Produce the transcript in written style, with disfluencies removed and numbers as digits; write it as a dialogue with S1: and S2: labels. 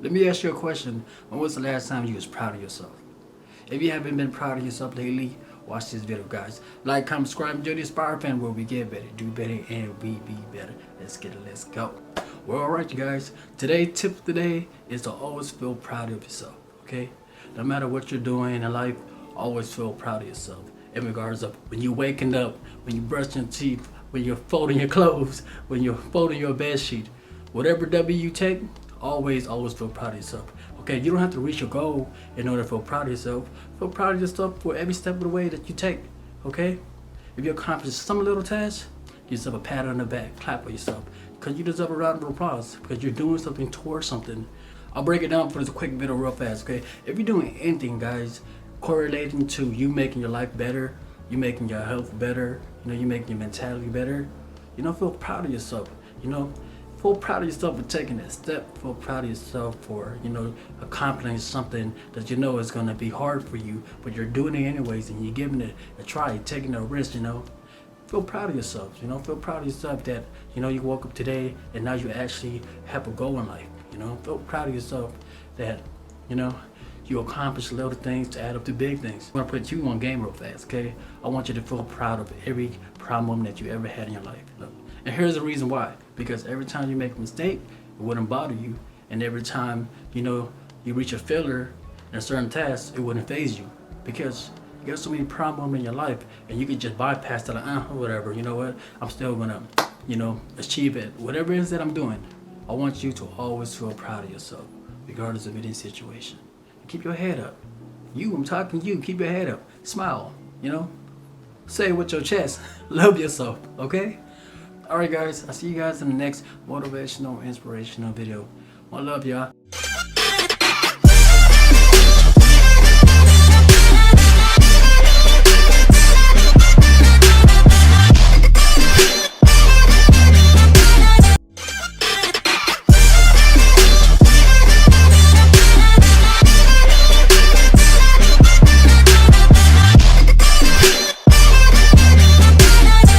S1: Let me ask you a question. When was the last time you was proud of yourself? If you haven't been proud of yourself lately, watch this video, guys. Like, comment, subscribe, and join the Inspire fan where we get better, do better, and we be better. Let's get it, let's go. Well, alright, you guys. Today's tip of the day is to always feel proud of yourself, okay? No matter what you're doing in life, always feel proud of yourself. In regards of when you're waking up, when you're brushing your teeth, when you're folding your clothes, when you're folding your bed sheet, whatever W you take, always feel proud of yourself. Okay, you don't have to reach your goal in order to feel proud of yourself. Feel proud of yourself for every step of the way that you take. Okay, if you accomplish some little task, give yourself a pat on the back, clap for yourself, because you deserve a round of applause because you're doing something towards something. I'll break it down for this quick video real fast. Okay, if you're doing anything, guys, correlating to you making your life better, you making your health better, you making your mentality better, feel proud of yourself. Feel proud of yourself for taking that step. Feel proud of yourself for, accomplishing something that you know is going to be hard for you, but you're doing it anyways and you're giving it a try, you're taking a risk, Feel proud of yourself, Feel proud of yourself that, you woke up today and now you actually have a goal in life, Feel proud of yourself that, you accomplish little things to add up to big things. I'm going to put you on game real fast, okay? I want you to feel proud of every problem that you ever had in your life. Look. And here's the reason why. Because every time you make a mistake, it wouldn't bother you. And every time, you reach a failure in a certain task, it wouldn't faze you. Because you got so many problems in your life and you can just bypass that, whatever, you know what? I'm still gonna, achieve it. Whatever it is that I'm doing, I want you to always feel proud of yourself, regardless of any situation. Keep your head up. I'm talking to you, keep your head up. Smile, Say it with your chest. Love yourself, okay? Alright guys, I'll see you guys in the next motivational, inspirational video. I love y'all.